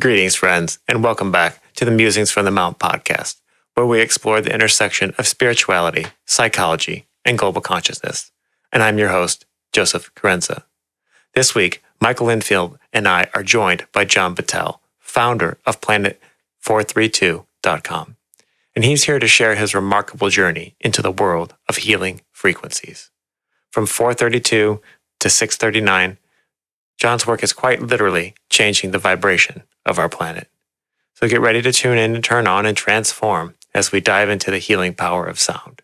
Greetings, friends, and welcome back to the Musings from the Mount podcast, where we explore the intersection of spirituality, psychology, and global consciousness. And I'm your host, Joseph Carenza. This week, Michael Linfield and I are joined by John Battel, founder of Planet432.com. And he's here to share his remarkable journey into the world of healing frequencies. From 432 to 639, John's work is quite literally changing the vibration of our planet. So get ready to tune in and turn on and transform as we dive into the healing power of sound.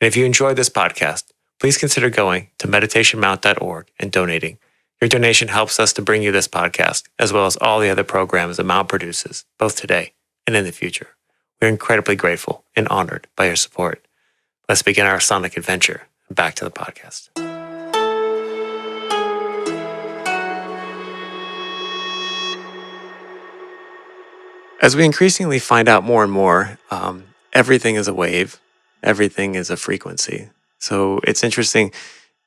And if you enjoyed this podcast, please consider going to meditationmount.org and donating. Your donation helps us to bring you this podcast, as well as all the other programs that Mount produces, both today and in the future. We're incredibly grateful and honored by your support. Let's begin our sonic adventure. Back to the podcast. As we increasingly find out more and more, everything is a wave, everything is a frequency. So it's interesting,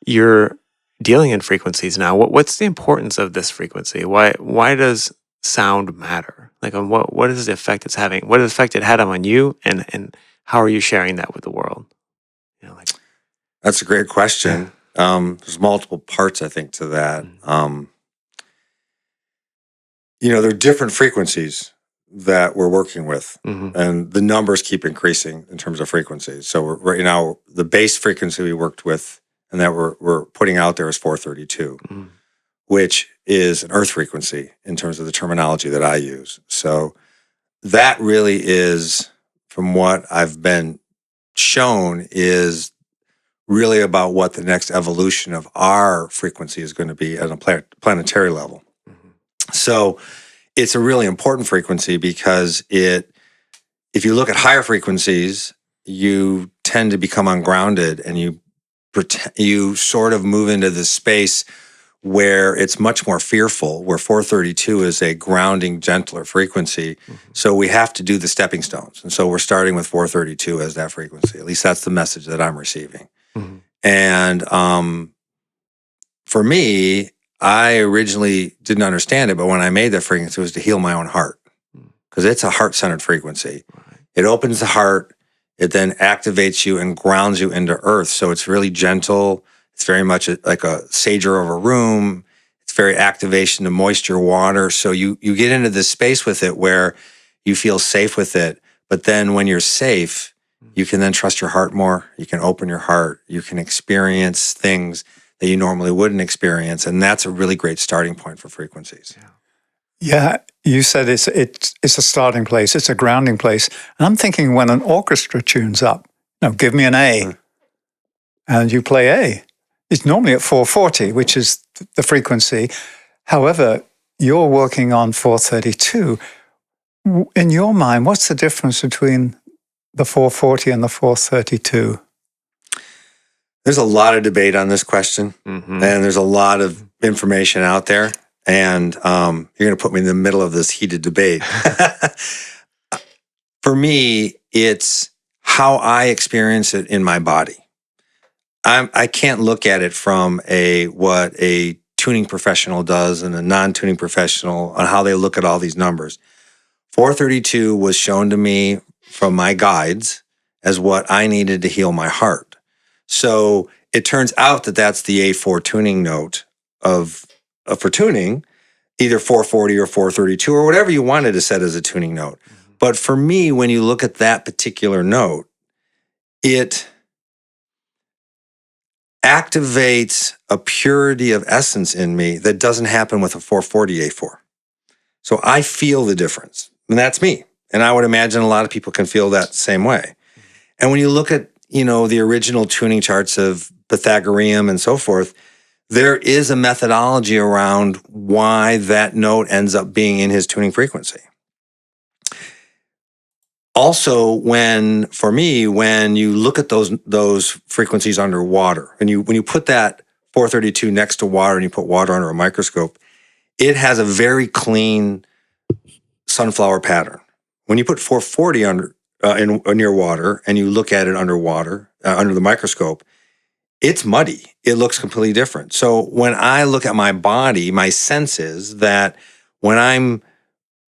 you're dealing in frequencies now. What's the importance of this frequency? Why does sound matter? Like, on what is the effect it's having? What effect it had on you, and how are you sharing that with the world? That's a great question. There's multiple parts, I think, to that. There are different frequencies that we're working with, and the numbers keep increasing in terms of frequencies. So right now, the base frequency we worked with and that we're putting out there is 432, which is an earth frequency in terms of the terminology that I use. So that really is, from what I've been shown, is really about what the next evolution of our frequency is going to be at a planetary level. So it's a really important frequency because if you look at higher frequencies, you tend to become ungrounded, and you sort of move into this space where it's much more fearful, where 432 is a grounding, gentler frequency. So we have to do the stepping stones. And so we're starting with 432 as that frequency. At least that's the message that I'm receiving. And for me, I originally didn't understand it, but when I made that frequency, it was to heal my own heart, because it's a heart-centered frequency. It opens the heart. It then activates you and grounds you into earth. So it's really gentle. It's very much like a sager of a room. It's very activation to moisture, water. So you get into this space with it where you feel safe with it. But then when you're safe, you can then trust your heart more. You can open your heart. You can experience things that you normally wouldn't experience. And that's a really great starting point for frequencies. Yeah, you said it's a starting place. It's a grounding place. And I'm thinking, when an orchestra tunes up, give me an A, and you play A. It's normally at 440, which is the frequency. However, you're working on 432. In your mind, what's the difference between the 440 and the 432? There's a lot of debate on this question, and there's a lot of information out there, and you're going to put me in the middle of this heated debate. For me, it's how I experience it in my body. I can't look at it from what a tuning professional does and a non-tuning professional on how they look at all these numbers. 432 was shown to me from my guides as what I needed to heal my heart. So it turns out that that's the A4 tuning note for tuning, either 440 or 432 or whatever you wanted to set as a tuning note. But for me, when you look at that particular note, it activates a purity of essence in me that doesn't happen with a 440 A4. So I feel the difference, and that's me. And I would imagine a lot of people can feel that same way. And when you look at, the original tuning charts of Pythagorean and so forth, there is a methodology around why that note ends up being in his tuning frequency. Also, when you look at those frequencies underwater, and when you put that 432 next to water and you put water under a microscope, it has a very clean sunflower pattern. When you put 440 near water and you look at it underwater, under the microscope, it's muddy. It looks completely different. So when I look at my body, my sense is that when I'm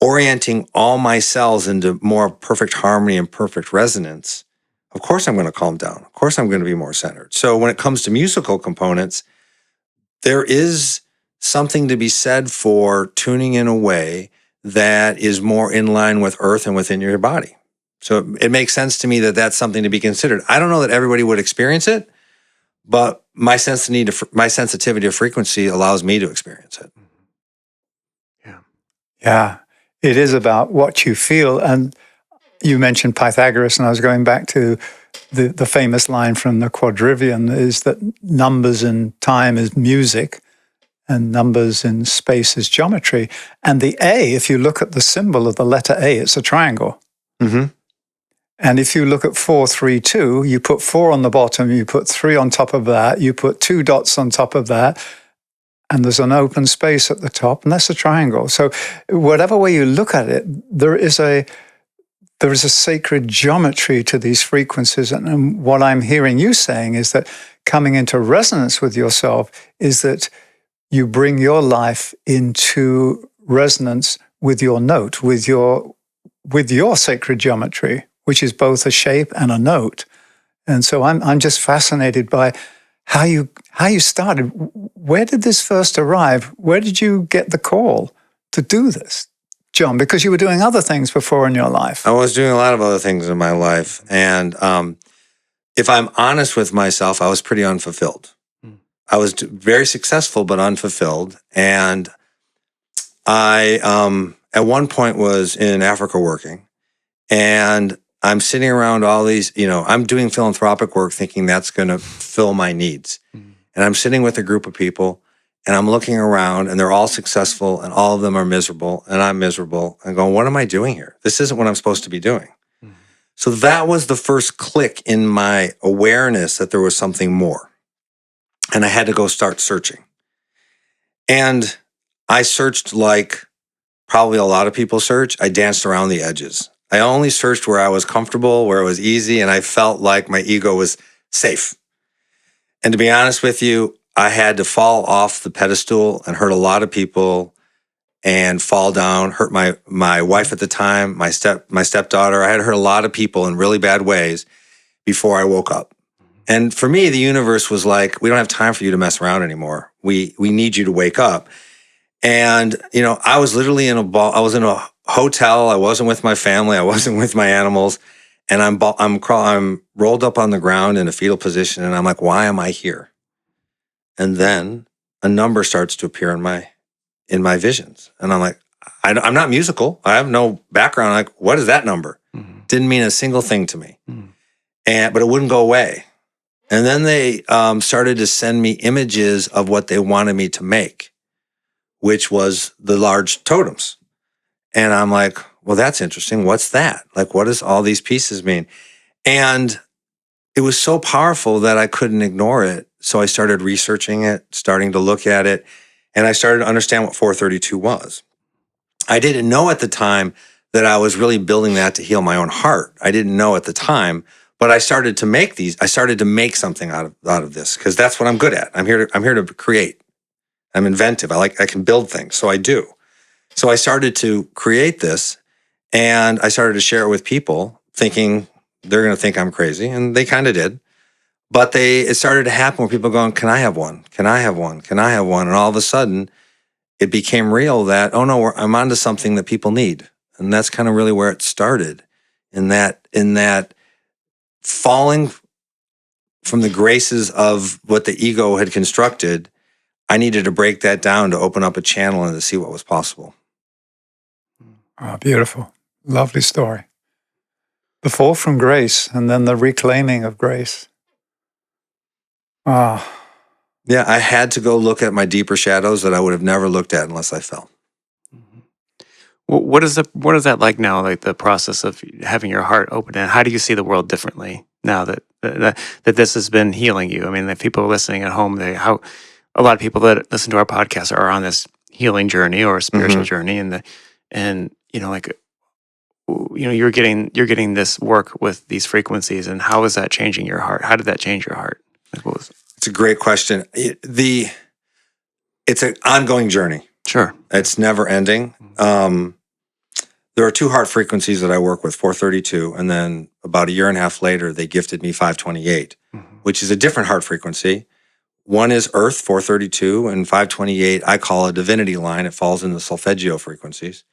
orienting all my cells into more perfect harmony and perfect resonance, of course I'm going to calm down. Of course I'm going to be more centered. So when it comes to musical components, there is something to be said for tuning in a way that is more in line with earth and within your body. So it makes sense to me that that's something to be considered. I don't know that everybody would experience it, but my sensitivity to frequency allows me to experience it. Yeah, it is about what you feel. And you mentioned Pythagoras, and I was going back to the famous line from the quadrivium is that numbers in time is music and numbers in space is geometry. And the A, if you look at the symbol of the letter A, it's a triangle. Mm-hmm. And if you look at 4, 3, 2, you put 4 on the bottom, you put 3 on top of that, you put 2 dots on top of that, and there's an open space at the top, and that's a triangle. So whatever way you look at it, there is a sacred geometry to these frequencies. And what I'm hearing you saying is that coming into resonance with yourself is that you bring your life into resonance with your note, with your sacred geometry, which is both a shape and a note. And so I'm just fascinated by how you started. Where did this first arrive? Where did you get the call to do this, John? Because you were doing other things before in your life. I was doing a lot of other things in my life. And if I'm honest with myself, I was pretty unfulfilled. I was very successful, but unfulfilled. And I, at one point, was in Africa working. And I'm sitting around all these, I'm doing philanthropic work thinking that's going to fill my needs. And I'm sitting with a group of people and I'm looking around and they're all successful and all of them are miserable and I'm miserable and going, what am I doing here? This isn't what I'm supposed to be doing. So that was the first click in my awareness that there was something more. And I had to go start searching. And I searched like probably a lot of people search. I danced around the edges. I only searched where I was comfortable, where it was easy, and I felt like my ego was safe. And to be honest with you, I had to fall off the pedestal and hurt a lot of people and fall down, hurt my wife at the time, my stepdaughter. I had hurt a lot of people in really bad ways before I woke up. And for me, the universe was like, we don't have time for you to mess around anymore. We need you to wake up. And, I was literally I was in a hotel. I wasn't with my family. I wasn't with my animals. And I'm rolled up on the ground in a fetal position. And I'm like, why am I here? And then a number starts to appear in my visions. And I'm like, I'm not musical. I have no background. I'm like, what is that number? Didn't mean a single thing to me. But it wouldn't go away. And then they started to send me images of what they wanted me to make, which was the large totems. And I'm like, well, that's interesting. What's that? Like, what does all these pieces mean? And it was so powerful that I couldn't ignore it. So I started researching it, starting to look at it, and I started to understand what 432 was. I didn't know at the time that I was really building that to heal my own heart. I didn't know at the time, but I started to make these. I started to make something out of this because that's what I'm good at. I'm here to create. I'm inventive. I can build things, so I do. So I started to create this, and I started to share it with people, thinking they're going to think I'm crazy, and they kind of did. But it started to happen where people going, "Can I have one? Can I have one? Can I have one?" And all of a sudden, it became real that, oh no, I'm onto something that people need, and that's kind of really where it started. In that falling from the graces of what the ego had constructed, I needed to break that down to open up a channel and to see what was possible. Oh, beautiful. Lovely story. The fall from grace and then the reclaiming of grace. Ah. Yeah, I had to go look at my deeper shadows that I would have never looked at unless I fell. Well, what is that like now? Like the process of having your heart open, and how do you see the world differently now that this has been healing you? I mean, if people are listening at home, a lot of people that listen to our podcast are on this healing journey or a spiritual journey, and you're getting this work with these frequencies, and how is that changing your heart? How did that change your heart? It's a great question. It's an ongoing journey. Sure. It's never ending. there are two heart frequencies that I work with, 432, and then about a year and a half later, they gifted me 528, which is a different heart frequency. One is Earth, 432, and 528 I call a divinity line. It falls in the solfeggio frequencies.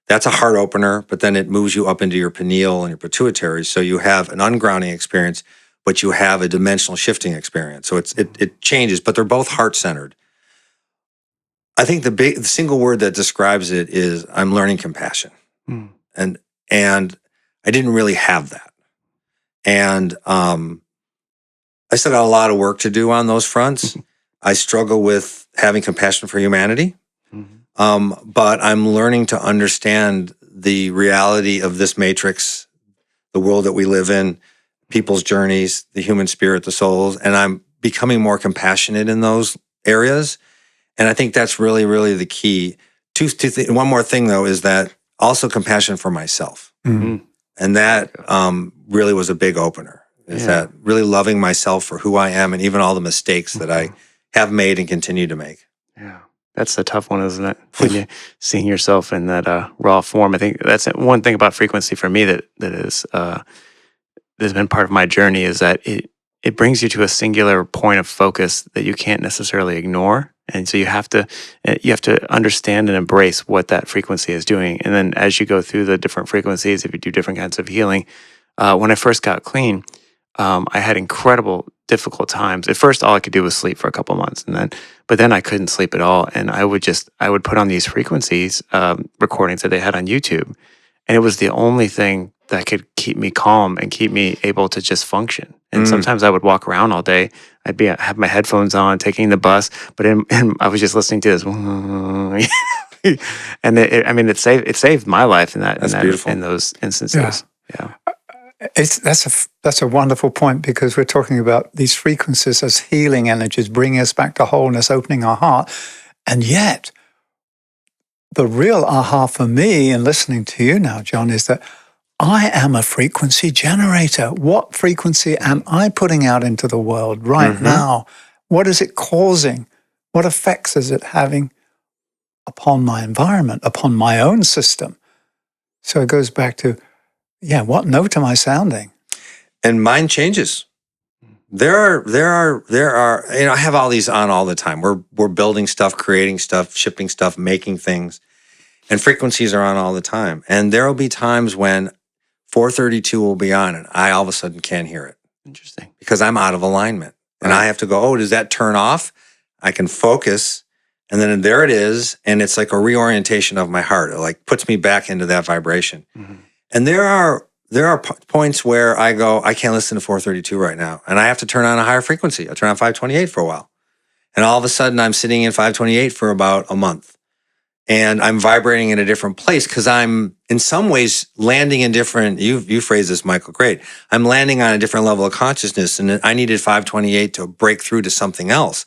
That's a heart opener, but then it moves you up into your pineal and your pituitary. So you have an ungrounding experience, but you have a dimensional shifting experience. So it changes, but they're both heart-centered. I think the single word that describes it is I'm learning compassion. And I didn't really have that. And I still got a lot of work to do on those fronts. I struggle with having compassion for humanity. But I'm learning to understand the reality of this matrix, the world that we live in, people's journeys, the human spirit, the souls, and I'm becoming more compassionate in those areas. And I think that's really, really the key. One more thing, though, is that also compassion for myself. And that really was a big opener, is that really loving myself for who I am and even all the mistakes that I have made and continue to make. Yeah. That's a tough one, isn't it? When you're seeing yourself in that raw form. I think that's one thing about frequency for me that is that's been part of my journey, is that it brings you to a singular point of focus that you can't necessarily ignore. And so you have to understand and embrace what that frequency is doing. And then as you go through the different frequencies, if you do different kinds of healing, when I first got clean, I had incredible difficult times. At first, all I could do was sleep for a couple months, but then I couldn't sleep at all. And I would put on these frequencies, recordings that they had on YouTube. And it was the only thing that could keep me calm and keep me able to just function. And sometimes I would walk around all day. Have my headphones on, taking the bus, and I was just listening to this. And it saved my life in those instances. Yeah. That's a wonderful point, because we're talking about these frequencies as healing energies, bringing us back to wholeness, opening our heart. And yet, the real aha for me in listening to you now, John, is that I am a frequency generator. What frequency am I putting out into the world right now? What is it causing? What effects is it having upon my environment, upon my own system? So it goes back to, what note am I sounding? And mine changes. There are, I have all these on all the time. We're building stuff, creating stuff, shipping stuff, making things, and frequencies are on all the time. And there will be times when 432 will be on and I all of a sudden can't hear it. Interesting. Because I'm out of alignment. And I have to go, does that turn off? I can focus. And then there it is. And it's like a reorientation of my heart. It like puts me back into that vibration. And there are points where I go, I can't listen to 432 right now. And I have to turn on a higher frequency. I turn on 528 for a while. And all of a sudden I'm sitting in 528 for about a month. And I'm vibrating in a different place because I'm in some ways landing in different, you phrased this, Michael, great. I'm landing on a different level of consciousness, and I needed 528 to break through to something else.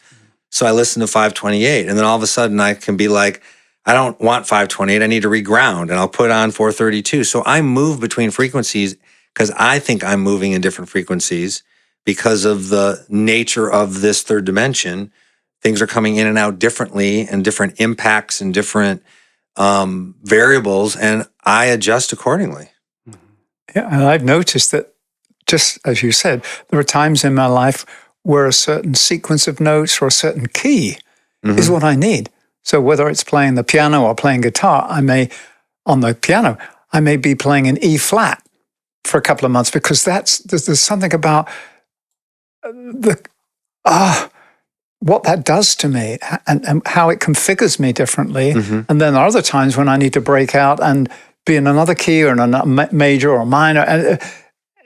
So I listened to 528, and then all of a sudden I can be like, I don't want 528, I need to reground, and I'll put on 432. So I move between frequencies because I think I'm moving in different frequencies because of the nature of this third dimension. Things are coming in and out differently, and different impacts and different variables, and I adjust accordingly. Yeah, and I've noticed that, just as you said, there are times in my life where a certain sequence of notes or a certain key is what I need. So whether it's playing the piano or playing guitar, on the piano, I may be playing an E flat for a couple of months, because there's something about what that does to me and how it configures me differently. And then there are other times when I need to break out and be in another key or in a major or minor.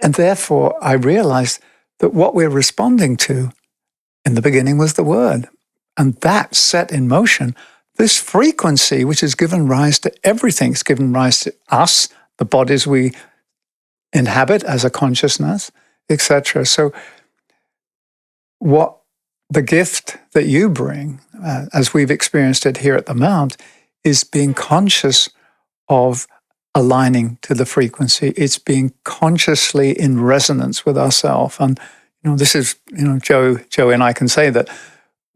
And therefore, I realized that what we're responding to in the beginning was the word. And that set in motion this frequency, which has given rise to everything. It's given rise to us, the bodies we inhabit as a consciousness, etc. So what the gift that you bring, as we've experienced it here at the Mount, is being conscious of aligning to the frequency. It's being consciously in resonance with ourselves. And this is, Joe and I can say that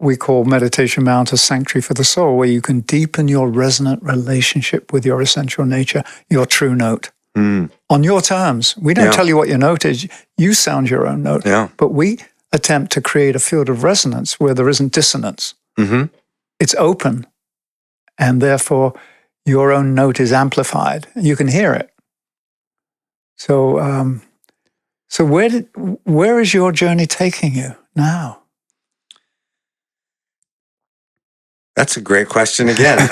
we call Meditation Mount a sanctuary for the soul, where you can deepen your resonant relationship with your essential nature, your true note, on your terms. We don't tell you what your note is. You sound your own note. Yeah. But we attempt to create a field of resonance where there isn't dissonance. Mm-hmm. It's open, and therefore your own note is amplified. You can hear it. So, where is your journey taking you now? That's a great question again.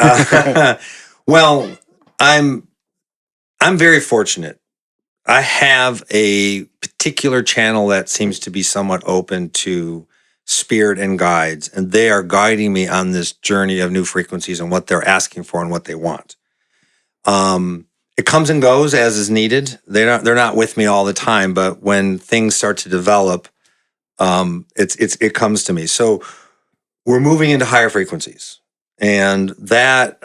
Well, I'm very fortunate. I have a particular channel that seems to be somewhat open to spirit and guides, and they are guiding me on this journey of new frequencies and what they're asking for and what they want. It comes and goes as is needed. They're not with me all the time, but when things start to develop, it comes to me. So we're moving into higher frequencies, and that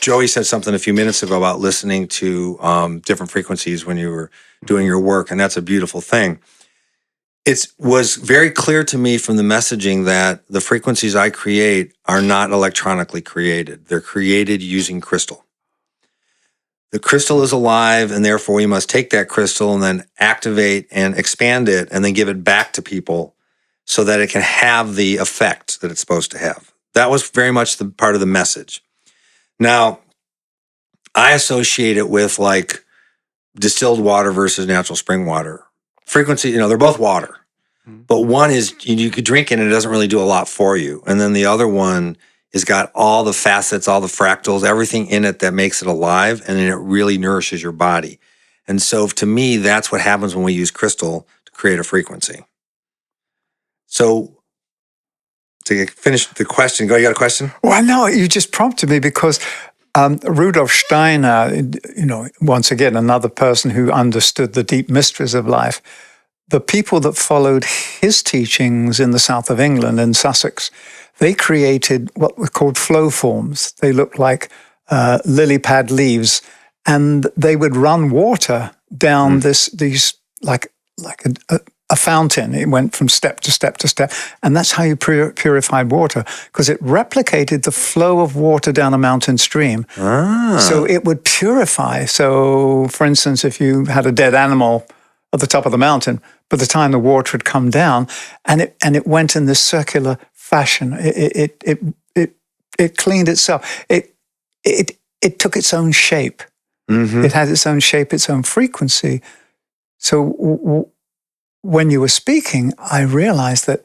Joey said something a few minutes ago about listening to different frequencies when you were doing your work, and that's a beautiful thing. It was very clear to me from the messaging that the frequencies I create are not electronically created. They're created using crystal. The crystal is alive, and therefore we must take that crystal and then activate and expand it and then give it back to people so that it can have the effect that it's supposed to have. That was very much the part of the message. Now, I associate it with like distilled water versus natural spring water. Frequency, they're both water. But one is, you could drink it and it doesn't really do a lot for you. And then the other one has got all the facets, all the fractals, everything in it that makes it alive, and then it really nourishes your body. And so to me, that's what happens when we use crystal to create a frequency. So to finish the question, you got a question? Well, no, you just prompted me because Rudolf Steiner, once again, another person who understood the deep mysteries of life, the people that followed his teachings in the south of England, in Sussex, they created what were called flow forms. They looked like lily pad leaves, and they would run water down these like a fountain. It went from step to step to step, and that's how you purified water, because it replicated the flow of water down a mountain stream. So it would purify. So, for instance, if you had a dead animal at the top of the mountain, by the time the water had come down, and it went in this circular fashion, it cleaned itself. It took its own shape. Mm-hmm. It had its own shape, its own frequency. So when you were speaking, I realized that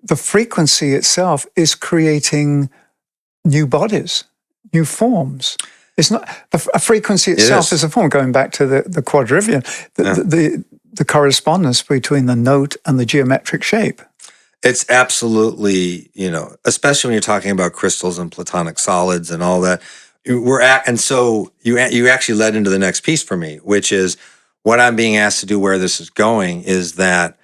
the frequency itself is creating new bodies, new forms. It's not a frequency itself is a form. Going back to the quadrivium, the correspondence between the note and the geometric shape. It's absolutely, especially when you're talking about crystals and platonic solids and all that. And so you actually led into the next piece for me, which is what I'm being asked to do. Where this is going is that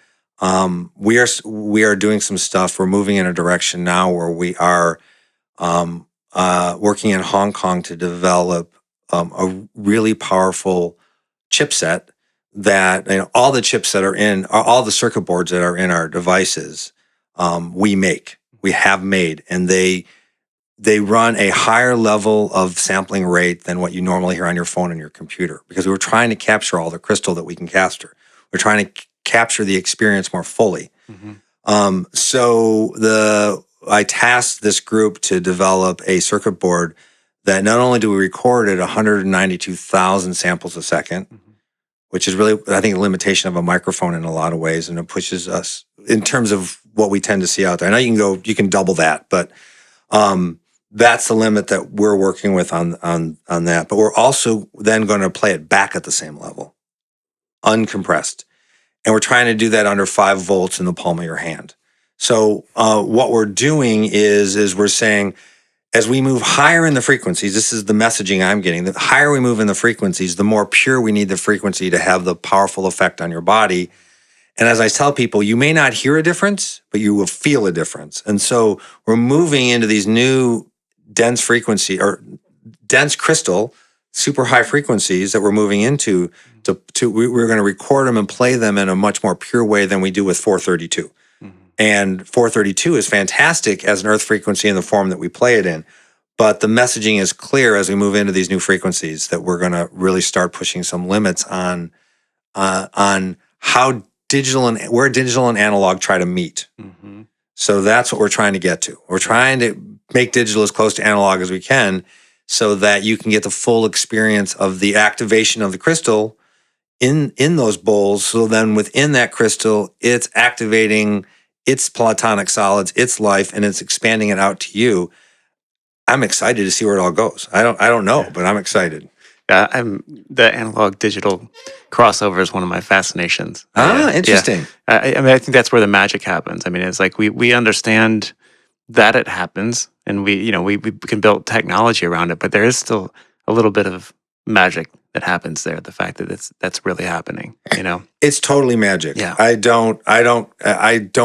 we are doing some stuff. We're moving in a direction now where we are working in Hong Kong to develop a really powerful chipset that all the chips that are in all the circuit boards that are in our devices we have made, and they run a higher level of sampling rate than what you normally hear on your phone and your computer, because we were trying to capture all the crystal that we can capture. We're trying to capture the experience more fully. Mm-hmm. So I tasked this group to develop a circuit board that not only do we record at 192,000 samples a second, which is really, I think, a limitation of a microphone in a lot of ways, and it pushes us in terms of what we tend to see out there. I know you can double that, but that's the limit that we're working with on that. But we're also then going to play it back at the same level, uncompressed. And we're trying to do that under 5 volts in the palm of your hand. So what we're doing is we're saying, as we move higher in the frequencies, this is the messaging I'm getting, the higher we move in the frequencies, the more pure we need the frequency to have the powerful effect on your body. And as I tell people, you may not hear a difference, but you will feel a difference. And so we're moving into these new dense frequency or dense crystal, super high frequencies that we're moving into. We're going to record them and play them in a much more pure way than we do with 432. Mm-hmm. And 432 is fantastic as an earth frequency in the form that we play it in. But the messaging is clear as we move into these new frequencies that we're going to really start pushing some limits on how where digital and analog try to meet. Mm-hmm. So that's what we're trying to get to. We're trying to make digital as close to analog as we can so that you can get the full experience of the activation of the crystal in those bowls. So then within that crystal, it's activating its platonic solids, its life, and it's expanding it out to you. I'm excited to see where it all goes. I don't know, but I'm excited. The analog digital crossover is one of my fascinations. Interesting. I mean, I think that's where the magic happens. I mean, it's like we understand that it happens, and we can build technology around it, but there is still a little bit of magic that happens there. The fact that that's really happening, It's totally magic. Yeah. I don't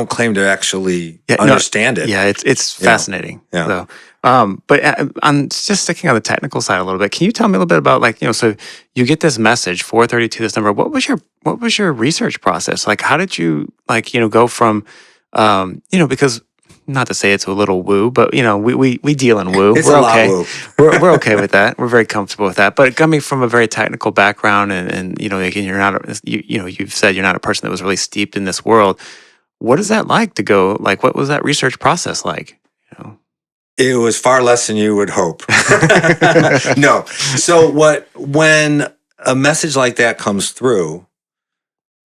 claim to actually understand it. Yeah, it's fascinating. Yeah. So, but on just sticking on the technical side a little bit, can you tell me a little bit about so you get this message 432, this number. What was your research process? Like, how did you go from because not to say it's a little woo, but we deal in woo. It's we're a lot okay. woo. we're okay with that. We're very comfortable with that. But coming from a very technical background, and again, you're not you've said you're not a person that was really steeped in this world. What is that like to go? Like, what was that research process like? It was far less than you would hope. No. So when a message like that comes through,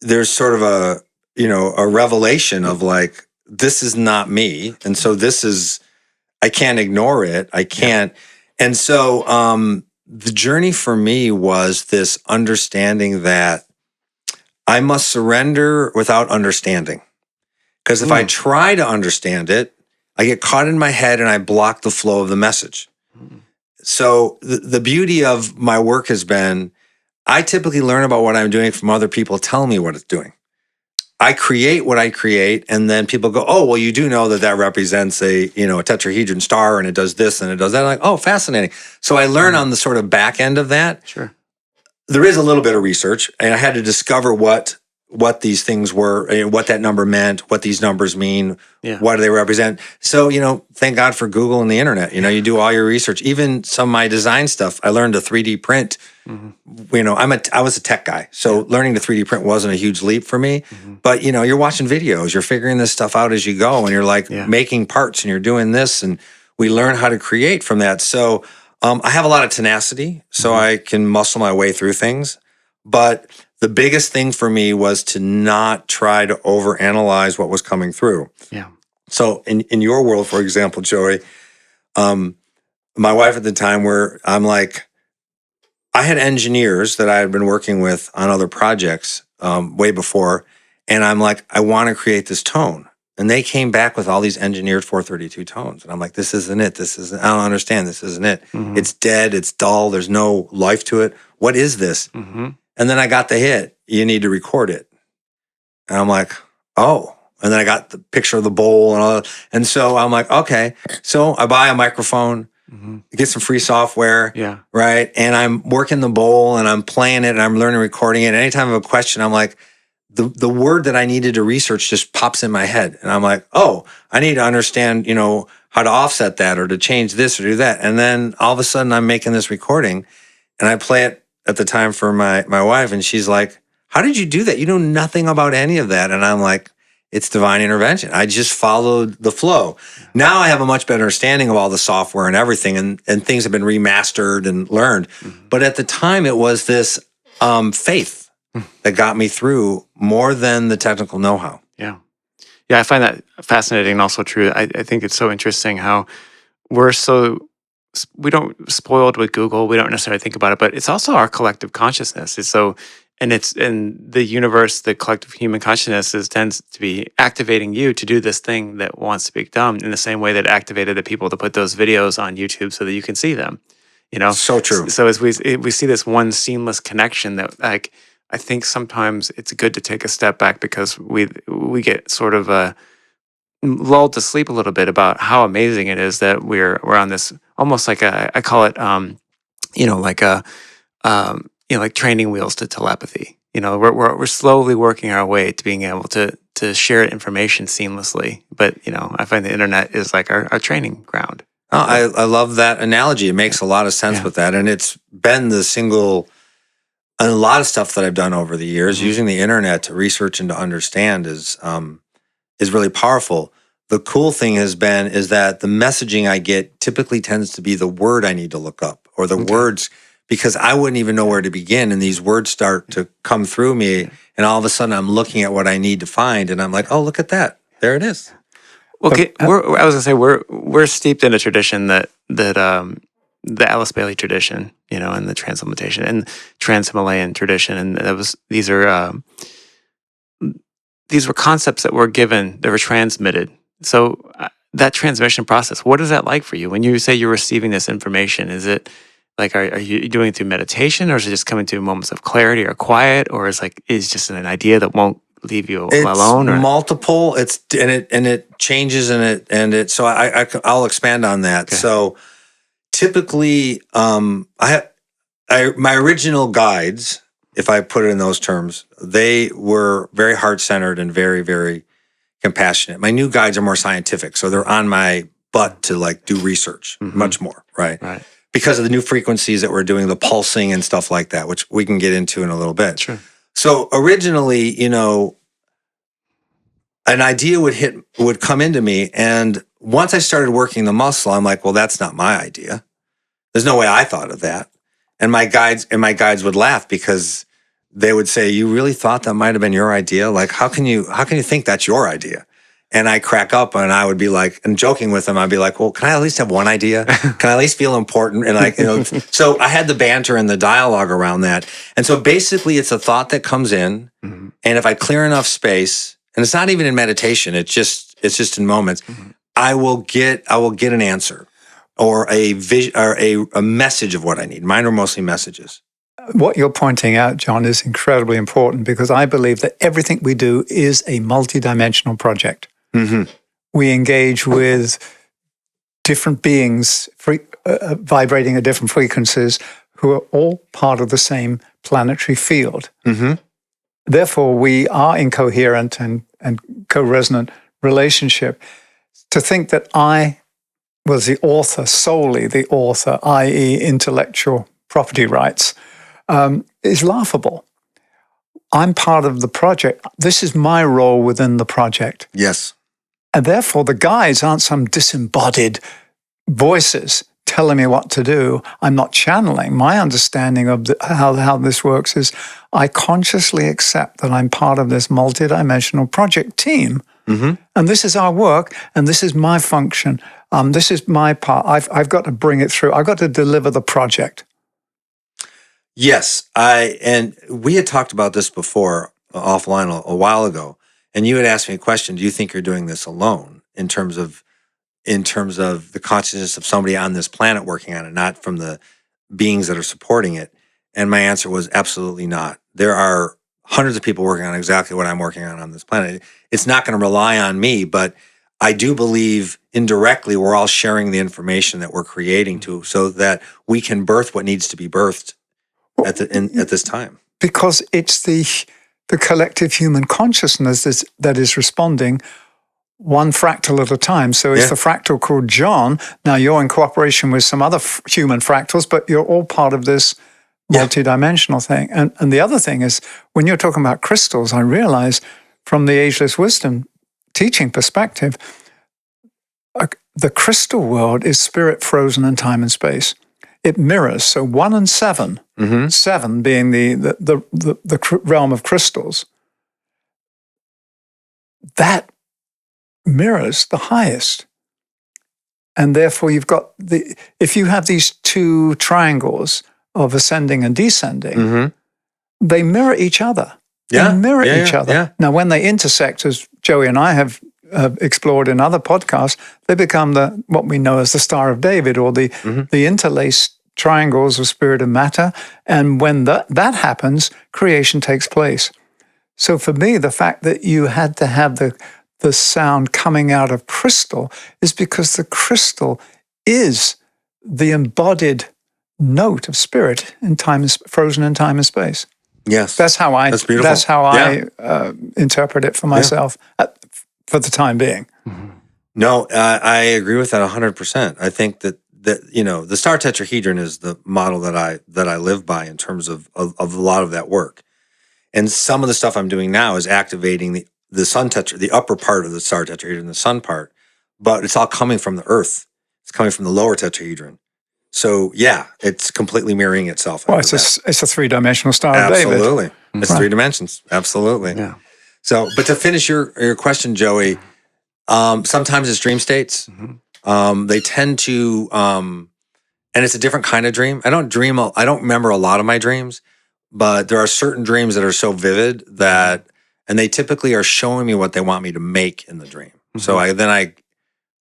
there's sort of a revelation of like, this is not me. And so I can't ignore it. I can't. Yeah. And so the journey for me was this understanding that I must surrender without understanding. Because if I try to understand it, I get caught in my head and I block the flow of the message. So the beauty of my work has been, I typically learn about what I'm doing from other people telling me what it's doing. I create what I create, and then people go, oh, well, you do know that represents a tetrahedron star, and it does this and it does that. I'm like, oh, fascinating. So I learn on the sort of back end of that. Sure. There is a little bit of research, and I had to discover what these things were, what that number meant, what these numbers mean, what do they represent. So, thank God for Google and the internet. You do all your research. Even some of my design stuff, I learned to 3D print. Mm-hmm. I was a tech guy, so learning to 3D print wasn't a huge leap for me. Mm-hmm. But, you're watching videos, you're figuring this stuff out as you go, and you're like making parts, and you're doing this, and we learn how to create from that. So I have a lot of tenacity, so I can muscle my way through things. But the biggest thing for me was to not try to overanalyze what was coming through. Yeah. So in your world, for example, Joey, my wife at the time, where I'm like, I had engineers that I had been working with on other projects way before, and I'm like, I want to create this tone. And they came back with all these engineered 432 tones. And I'm like, this isn't it. I don't understand. This isn't it. Mm-hmm. It's dead. It's dull. There's no life to it. What is this? Mm-hmm. And then I got the hit. You need to record it. And I'm like, oh. And then I got the picture of the bowl and all that. And so I'm like, okay. So I buy a microphone, get some free software, right? And I'm working the bowl and I'm playing it and I'm learning recording it. And anytime I have a question, I'm like, the word that I needed to research just pops in my head. And I'm like, oh, I need to understand, how to offset that or to change this or do that. And then all of a sudden I'm making this recording and I play it at the time for my wife, and she's like, how did you do that? You know nothing about any of that. And I'm like, it's divine intervention. I just followed the flow. Now I have a much better understanding of all the software and everything, and things have been remastered and learned. Mm-hmm. But at the time, it was this faith that got me through more than the technical know-how. Yeah. Yeah, I find that fascinating and also true. I think it's so interesting how we don't spoiled with Google. We don't necessarily think about it, but it's also our collective consciousness. And it's in the universe, the collective human consciousness tends to be activating you to do this thing that wants to be done in the same way that it activated the people to put those videos on YouTube so that you can see them. So true. So as we see this one seamless connection that, like, I think sometimes it's good to take a step back because we get sort of lulled to sleep a little bit about how amazing it is that we're on this almost like I call it like training wheels to telepathy. We're slowly working our way to being able to to share information seamlessly. But, I find the internet is like our training ground. Oh, I love that analogy. It makes a lot of sense with that. And it's been and a lot of stuff that I've done over the years, using the internet to research and to understand is really powerful. The cool thing is that the messaging I get typically tends to be the word I need to look up, or the words, because I wouldn't even know where to begin. And these words start to come through me. And all of a sudden I'm looking at what I need to find. And I'm like, oh, look at that. There it is. Well, I was gonna say we're steeped in a tradition that the Alice Bailey tradition, and the Translimitation and Trans-Himalayan tradition, and these were concepts that were given, that were transmitted. So that transmission process, what is that like for you when you say you're receiving this information? Is it like are you doing it through meditation, or is it just coming through moments of clarity or quiet, or is just an idea that won't leave you alone? It's multiple. It changes So I'll expand on that. Okay. So typically, my original guides, if I put it in those terms, they were very heart-centered and very, very compassionate. My new guides are more scientific, so they're on my butt to do research much more, right? Right. Because of the new frequencies that we're doing, the pulsing and stuff like that, which we can get into in a little bit. Sure. So originally, an idea would come into me, and once I started working the muscle, I'm like, well, that's not my idea. There's no way I thought of that. And my guides would laugh, because they would say, you really thought that might have been your idea? Like, how can you think that's your idea? And I crack up, and I would be like, and joking with them, I'd be like, well, can I at least have one idea? Can I at least feel important? And so I had the banter and the dialogue around that. And so basically it's a thought that comes in, and if I clear enough space, and it's not even in meditation, it's just in moments, I will get an answer or a vision or a message of what I need. Mine are mostly messages. What you're pointing out, John, is incredibly important, because I believe that everything we do is a multidimensional project. Mm-hmm. We engage with different beings vibrating at different frequencies, who are all part of the same planetary field. Mm-hmm. Therefore, we are in coherent and co-resonant relationship. To think that I was the author, solely the author, i.e. intellectual property rights, is laughable. I'm part of the project. This is my role within the project. Yes. And therefore, the guides aren't some disembodied voices telling me what to do. I'm not channeling. My understanding of how this works is I consciously accept that I'm part of this multidimensional project team. Mm-hmm. And this is our work, and this is my function. This is my part. I've got to bring it through. I've got to deliver the project. Yes, and we had talked about this before offline a while ago, and you had asked me a question: do you think you're doing this alone in terms of the consciousness of somebody on this planet working on it, not from the beings that are supporting it? And my answer was absolutely not. There are hundreds of people working on exactly what I'm working on this planet. It's not going to rely on me, but I do believe indirectly we're all sharing the information that we're creating so that we can birth what needs to be birthed at this time. Because it's the collective human consciousness that is responding one fractal at a time. So it's the fractal called John. Now you're in cooperation with some other human fractals, but you're all part of this multidimensional thing. And the other thing is, when you're talking about crystals, I realize from the Ageless Wisdom teaching perspective, the crystal world is spirit frozen in time and space. It mirrors, so 1 and 7, 7 being the realm of crystals, that mirrors the highest. And therefore you've got if you have these two triangles of ascending and descending, they mirror each other. They mirror each other. Yeah. Now, when they intersect, as Joey and I have explored in other podcasts, they become what we know as the Star of David, or the interlaced triangles of spirit and matter. And when that happens, creation takes place. So for me, the fact that you had to have the sound coming out of crystal is because the crystal is the embodied note of spirit in time, frozen in time and space. Yes. That's how I. That's beautiful. That's how I interpret it for myself for the time being. No, I agree with that 100%. I think that the star tetrahedron is the model that I live by in terms of a lot of that work. And some of the stuff I'm doing now is activating the sun the upper part of the star tetrahedron, the sun part, but it's all coming from the earth. It's coming from the lower tetrahedron. So yeah, it's completely mirroring itself. Well, it's a 3-dimensional Star of David. Absolutely. It's 3 dimensions. Absolutely. Yeah. So, but to finish your question, Joey, sometimes it's dream states. They tend to, and it's a different kind of dream. I don't remember a lot of my dreams, but there are certain dreams that are so vivid and they typically are showing me what they want me to make in the dream. So I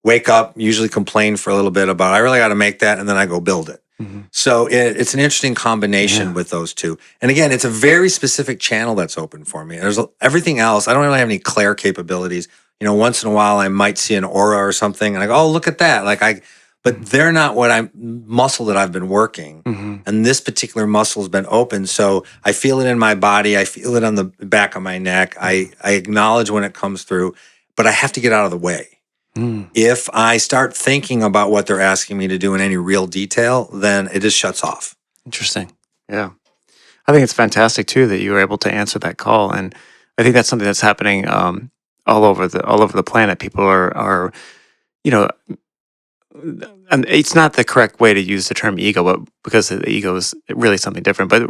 wake up, usually complain for a little bit about, I really got to make that, and then I go build it. So it's an interesting combination with those two. And again, it's a very specific channel that's open for me. There's everything else. I don't really have any clair capabilities. Once in a while I might see an aura or something and I go, oh, look at that. But they're not muscle that I've been working. And this particular muscle has been open. So I feel it in my body. I feel it on the back of my neck. I acknowledge when it comes through, but I have to get out of the way. If I start thinking about what they're asking me to do in any real detail, then it just shuts off. Interesting. Yeah. I think it's fantastic too that you were able to answer that call. And I think that's something that's happening all over the planet. People are and it's not the correct way to use the term ego, but because the ego is really something different. But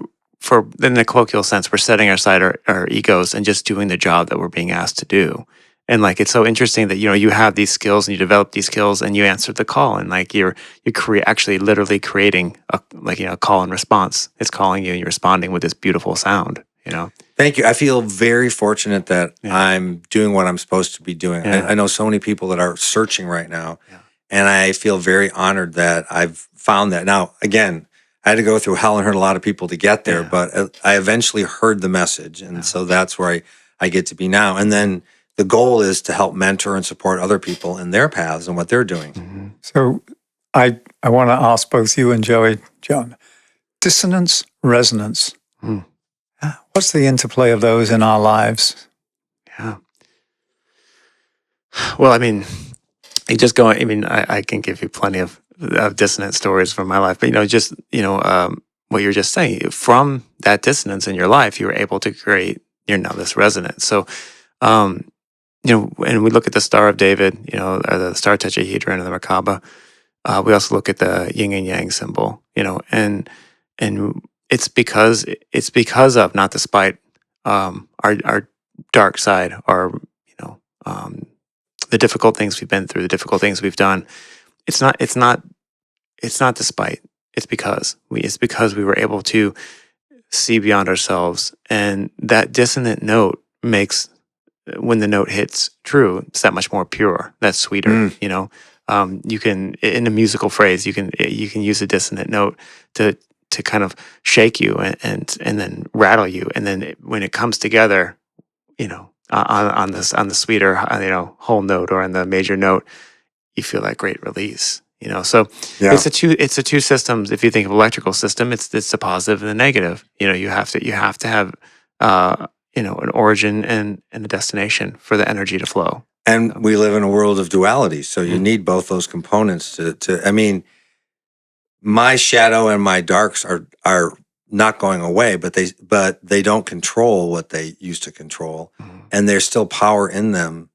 in the colloquial sense, we're setting aside our egos and just doing the job that we're being asked to do. And it's so interesting that you have these skills and you develop these skills and you answered the call and you're actually literally creating a call and response. It's calling you and you're responding with this beautiful sound. Thank you. I feel very fortunate that I'm doing what I'm supposed to be doing. Yeah. I know so many people that are searching right now, and I feel very honored that I've found that. Now, again, I had to go through hell and hurt a lot of people to get there, but I eventually heard the message, and so that's where I get to be now. And then the goal is to help mentor and support other people in their paths and what they're doing. So I want to ask both you and Joey, John, dissonance, resonance. What's the interplay of those in our lives? Yeah. Well, I mean, I can give you plenty of dissonant stories from my life, but what you're just saying, from that dissonance in your life, you were able to create now this resonance. So, and we look at the Star of David, or the Star Tetrahedron and the Merkaba. We also look at the yin and yang symbol, and it's because of, not despite, our dark side, or the difficult things we've been through, the difficult things we've done. It's not despite. It's because we were able to see beyond ourselves, and that dissonant note makes, when the note hits true, it's that much more pure. That's sweeter. You can, in a musical phrase, you can use a dissonant note to kind of shake you and then rattle you, and then when it comes together, on the sweeter, whole note, or on the major note, you feel that great release. So it's the two systems. If you think of electrical system, it's the positive and the negative. You have to have an origin and a destination for the energy to flow. And we live in a world of duality, so you need both those components to. I mean, my shadow and my darks are not going away, but they don't control what they used to control, and there's still power in them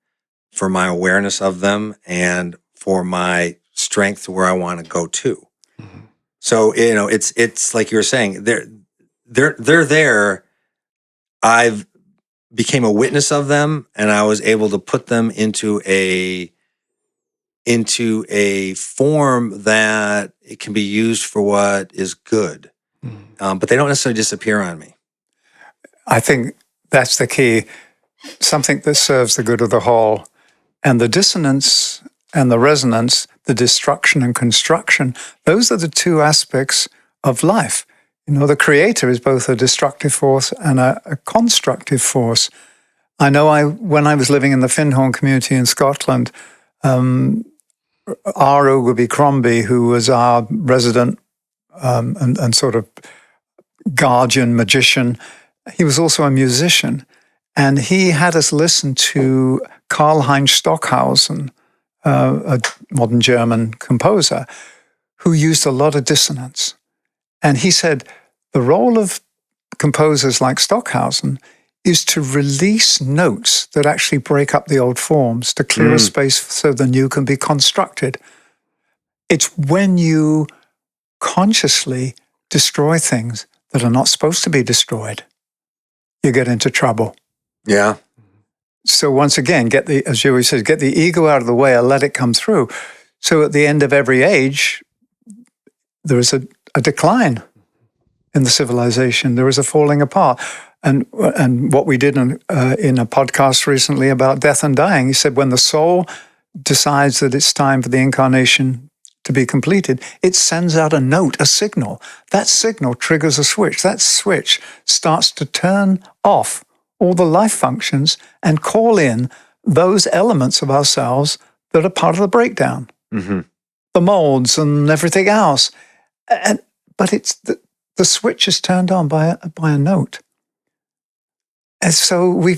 for my awareness of them and for my strength to where I want to go to. So it's like you were saying, they're there. I've became a witness of them, and I was able to put them into a form that it can be used for what is good. But they don't necessarily disappear on me. I think that's the key. Something that serves the good of the whole. And the dissonance and the resonance, the destruction and construction, those are the two aspects of life. The Creator is both a destructive force and a constructive force. I know when I was living in the Findhorn community in Scotland, R. Ogilby Crombie, who was our resident and sort of guardian magician, he was also a musician, and he had us listen to Karl-Heinz Stockhausen, a modern German composer, who used a lot of dissonance. And he said the role of composers like Stockhausen is to release notes that actually break up the old forms, to clear a space so the new can be constructed. It's when you consciously destroy things that are not supposed to be destroyed, you get into trouble. Yeah. So once again, as Joey says, get the ego out of the way and let it come through. So at the end of every age, there is a decline in the civilization. There is a falling apart. And what we did in a podcast recently about death and dying, he said when the soul decides that it's time for the incarnation to be completed, it sends out a note, a signal. That signal triggers a switch. That switch starts to turn off all the life functions and call in those elements of ourselves that are part of the breakdown. Mm-hmm. The molds and everything else. But it's the switch is turned on by a note. And so we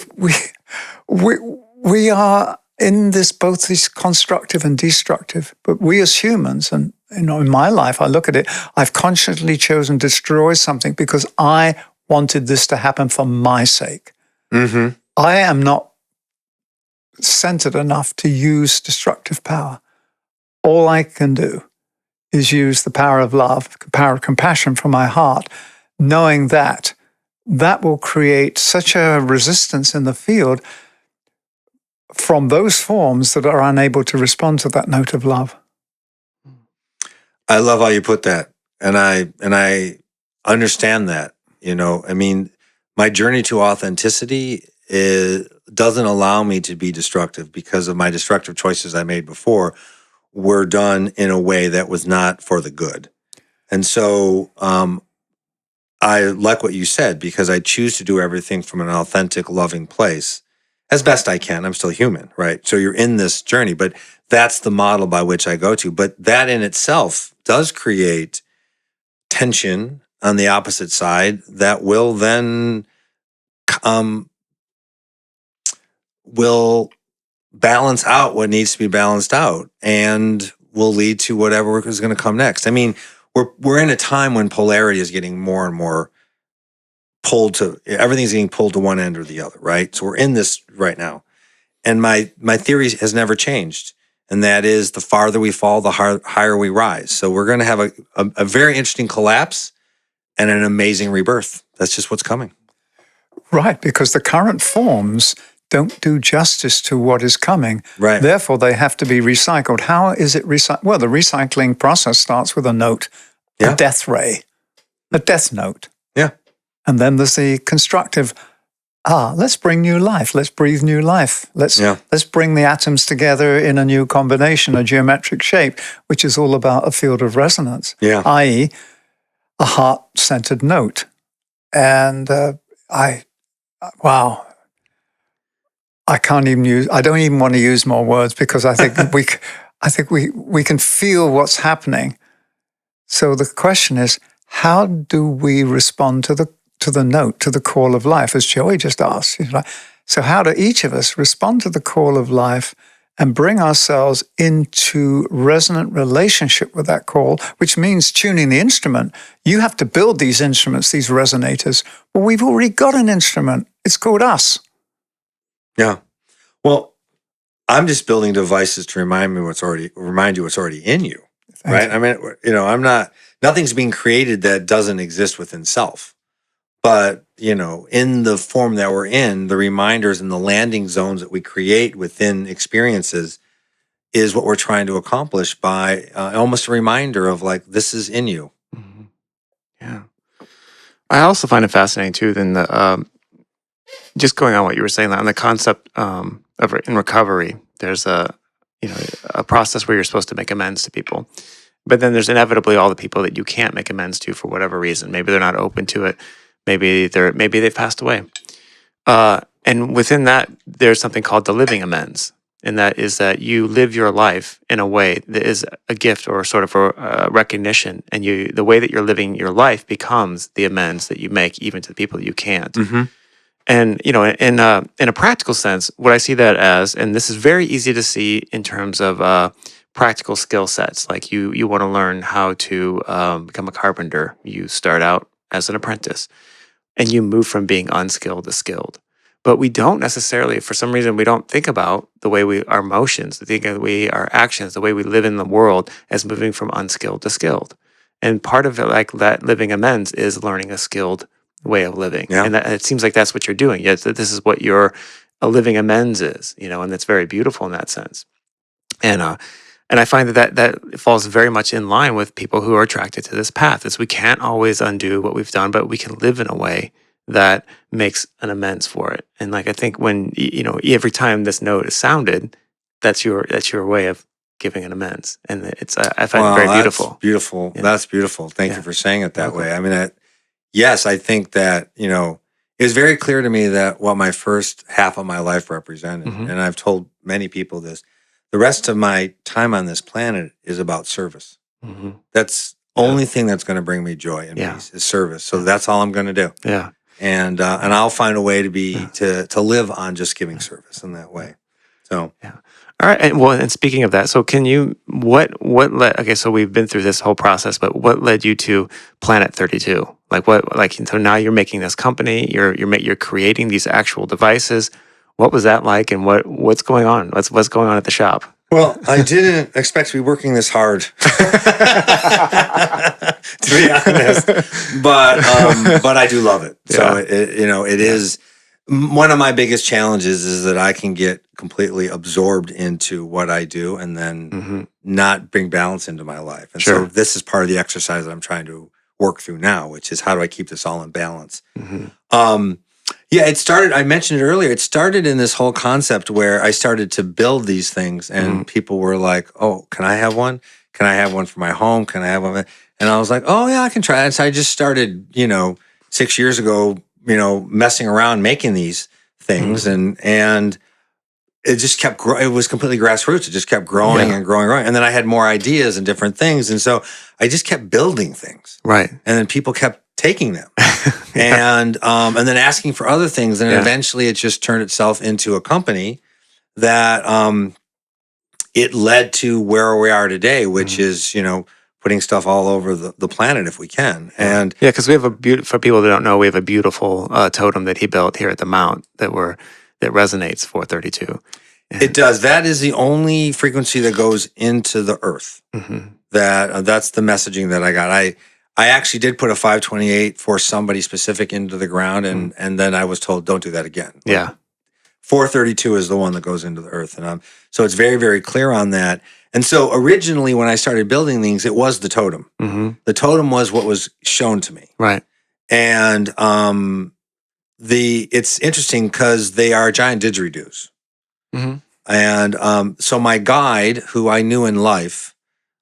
are in this, both this constructive and destructive, but we as humans, and in my life, I look at it, I've consciously chosen to destroy something because I wanted this to happen for my sake. Mm-hmm. I am not centered enough to use destructive power. All I can do is use the power of love, the power of compassion from my heart, knowing that will create such a resistance in the field from those forms that are unable to respond to that note of love. I love how you put that. And I understand that, I mean, my journey to authenticity doesn't allow me to be destructive because of my destructive choices I made before were done in a way that was not for the good. And so I like what you said because I choose to do everything from an authentic, loving place as best I can. I'm still human, right? So you're in this journey, but that's the model by which I go to. But that in itself does create tension on the opposite side that will then will balance out what needs to be balanced out and will lead to whatever is going to come next. I mean, we're in a time when polarity is getting more and more everything's getting pulled to one end or the other, right? So we're in this right now. And my theory has never changed. And that is the farther we fall, the higher we rise. So we're going to have a very interesting collapse and an amazing rebirth. That's just what's coming. Right, because the current forms don't do justice to what is coming. Right. Therefore, they have to be recycled. How is it recycled? Well, the recycling process starts with a note, a death ray, a death note. Yeah. And then there's the constructive, let's bring new life. Let's breathe new life. Let's bring the atoms together in a new combination, a geometric shape, which is all about a field of resonance, i.e., a heart-centered note. And I can't even I don't even want to use more words because I think we can feel what's happening. So the question is, how do we respond to the note, to the call of life, as Joey just asked? So how do each of us respond to the call of life and bring ourselves into resonant relationship with that call, which means tuning the instrument. You have to build these instruments, these resonators. Well, we've already got an instrument. It's called us. Yeah. Well, I'm just building devices to remind you what's already in you. Right? I mean, nothing's being created that doesn't exist within self. But, in the form that we're in, the reminders and the landing zones that we create within experiences is what we're trying to accomplish by almost a reminder of this is in you. Mm-hmm. Yeah. I also find it fascinating too, then just going on what you were saying, on the concept in recovery, there's a process where you're supposed to make amends to people. But then there's inevitably all the people that you can't make amends to for whatever reason. Maybe they're not open to it. Maybe they've passed away. And within that, there's something called the living amends. And that is that you live your life in a way that is a gift or sort of a recognition. And the way that you're living your life becomes the amends that you make even to the people that you can't. Mm-hmm. And in a practical sense, what I see that as, and this is very easy to see in terms of practical skill sets. Like you want to learn how to become a carpenter. You start out as an apprentice, and you move from being unskilled to skilled. But we don't necessarily, for some reason, we don't think about the way our emotions, the way our actions, the way we live in the world as moving from unskilled to skilled. And part of it, like that living amends, is learning a skilled way of living. Yeah. And it seems like that's what you're doing. Yes, that this is what a living amends is, and it's very beautiful in that sense. And I find that falls very much in line with people who are attracted to this path. Is we can't always undo what we've done, but we can live in a way that makes an amends for it. And like I think when every time this note is sounded, that's your way of giving an amends, and it's I find it very beautiful. That's beautiful. Yeah. That's beautiful. Thank you for saying it that Welcome. way. I mean, yes, I think that it was very clear to me that what my first half of my life represented, Mhm. and I've told many people this, the rest of my time on this planet is about service. Mhm. That's the only thing that's going to bring me joy and peace is service. So that's all I'm going to do. Yeah. And I'll find a way to live on just giving service in that way. So All right. And speaking of that, so can you what led? Okay, so we've been through this whole process, but what led you to Planet 32? So now you're making this company. You're creating these actual devices. What was that like, and what's going on? What's going on at the shop? Well, I didn't expect to be working this hard, to be honest. But I do love it. So it is one of my biggest challenges is that I can get completely absorbed into what I do and then not bring balance into my life. And so this is part of the exercise that I'm trying to work through now, which is how do I keep this all in balance? It started, I mentioned it earlier, it started in this whole concept where I started to build these things and people were like, oh, can I have one? Can I have one for my home? Can I have one? And I was like, oh yeah, I can try it. So I just started, 6 years ago, messing around making these things and it just kept growing. It was completely grassroots. It just kept growing and growing. And then I had more ideas and different things. And so I just kept building things. Right. And then people kept taking them and then asking for other things. And eventually it just turned itself into a company that it led to where we are today, which is, putting stuff all over the planet if we can. And because we have for people that don't know, we have a beautiful totem that he built here at the Mount that resonates 432. It does. That is the only frequency that goes into the earth. That's the messaging that I got. I actually did put a 528 for somebody specific into the ground, and then I was told, don't do that again. 432 is the one that goes into the earth. And so it's very, very clear on that. And so originally when I started building things, it was the totem. The totem was what was shown to me. Right. And it's interesting because they are giant didgeridoos. And so my guide, who I knew in life,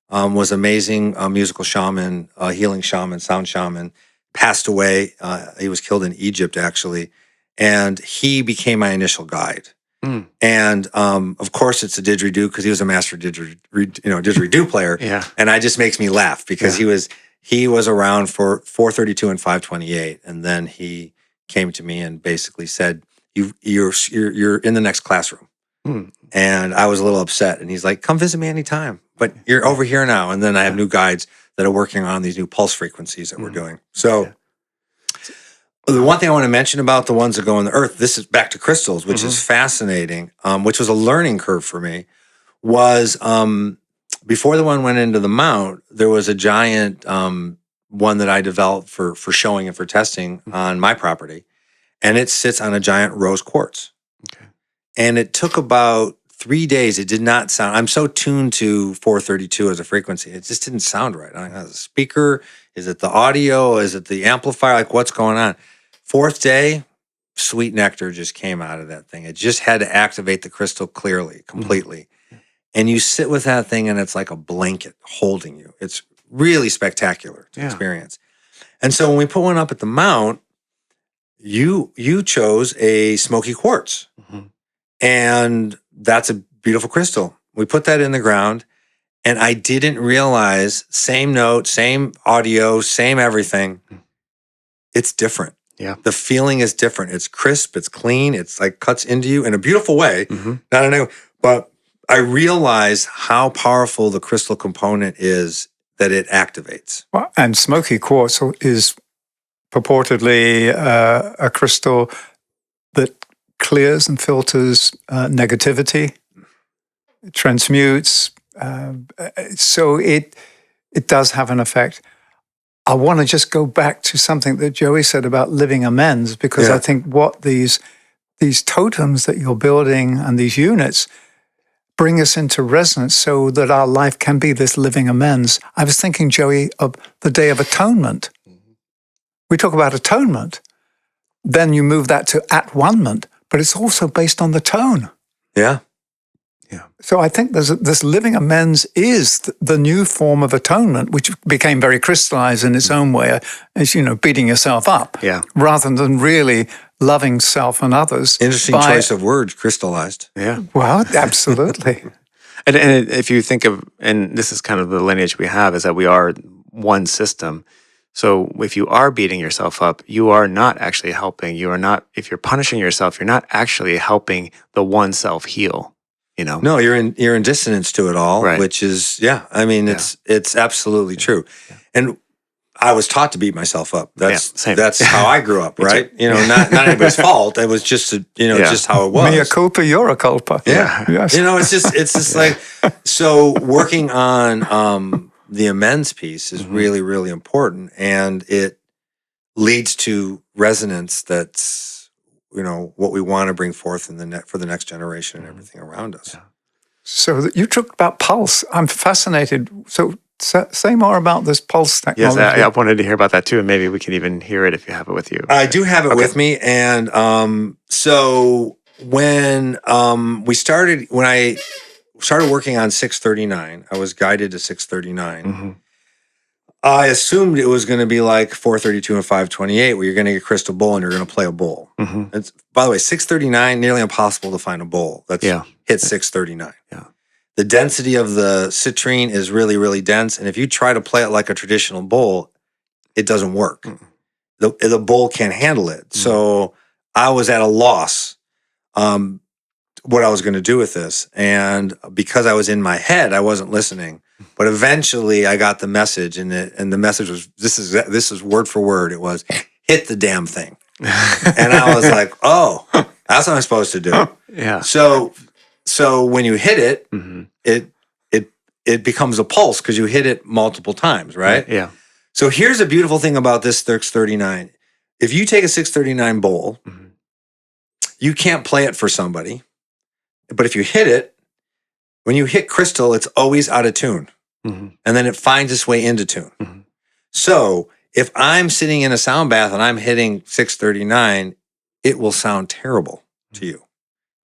was amazing musical shaman, healing shaman, sound shaman, passed away. He was killed in Egypt, actually. And he became my initial guide. And of course, it's a didgeridoo because he was a master didgeridoo player. And it just makes me laugh because he was around for 432 and 528. And then he came to me and basically said, you're in the next classroom. And I was a little upset. And he's like, come visit me anytime. But you're over here now. And then I have new guides that are working on these new pulse frequencies that we're doing. So the one thing I want to mention about the ones that go in the earth, this is back to crystals, which is fascinating, which was a learning curve for me, was before the one went into the Mount, there was a giant one that I developed for showing and for testing on my property. And it sits on a giant rose quartz. And it took about 3 days. It did not sound, I'm so tuned to 432 as a frequency. It just didn't sound right. I was a speaker. Is it the audio? Is it the amplifier? Like what's going on? 4th day, sweet nectar just came out of that thing. It just had to activate the crystal clearly, completely. And you sit with that thing and it's like a blanket holding you. It's really spectacular to experience. And so when we put one up at the Mount, you chose a smoky quartz. And that's a beautiful crystal. We put that in the ground, and I didn't realize, same note, same audio, same everything. It's different. Yeah. The feeling is different. It's crisp, it's clean, it's like cuts into you in a beautiful way. Not a new, but I realize how powerful the crystal component is that it activates. Well, and smoky quartz is purportedly a crystal that clears and filters negativity, transmutes. So it does have an effect. I want to just go back to something that Joey said about living amends, because I think what these totems that you're building and these units bring us into resonance so that our life can be this living amends. I was thinking, Joey, of the Day of Atonement. We talk about atonement. Then you move that to at-one-ment, but it's also based on the tone. Yeah. So I think this living amends is the new form of atonement, which became very crystallized in its own way, as beating yourself up, rather than really loving self and others. Interesting choice of words, crystallized. Yeah. Well, absolutely. And if you think of, and this is kind of the lineage we have, is that we are one system. So if you are beating yourself up, you are not actually helping. You are not, if you're punishing yourself, you're not actually helping the one self heal. No, you're in dissonance to it all, right. Which is, it's absolutely true. Yeah. And I was taught to beat myself up. That's how I grew up, right? Not anybody's fault. It was just, just how it was. Mea culpa, you're culpa. Yeah. Yes. It's just like, so working on the amends piece is really, really important. And it leads to resonance that's, what we want to bring forth for the next generation and everything around us. Yeah. So you talked about pulse. I'm fascinated. So say more about this pulse technology. Yes, I wanted to hear about that too, and maybe we can even hear it if you have it with you. I do have it with me, and so when I started working on 639, I was guided to 639. I assumed it was going to be like 432 and 528, where you're going to get a crystal bowl and you're going to play a bowl. It's, by the way, 639, nearly impossible to find a bowl that's hit 639. Yeah. The density of the citrine is really, really dense. And if you try to play it like a traditional bowl, it doesn't work. The bowl can't handle it. So I was at a loss what I was going to do with this. And because I was in my head, I wasn't listening. But eventually I got the message, and the message was, this is word for word. It was, hit the damn thing. And I was like, oh, that's what I'm supposed to do. Yeah. So when you hit it, it becomes a pulse because you hit it multiple times, right? Yeah. So here's a beautiful thing about this 639. If you take a 639 bowl, you can't play it for somebody. But if you hit it, when you hit crystal, it's always out of tune. And then it finds its way into tune. So if I'm sitting in a sound bath and I'm hitting 639, it will sound terrible to you.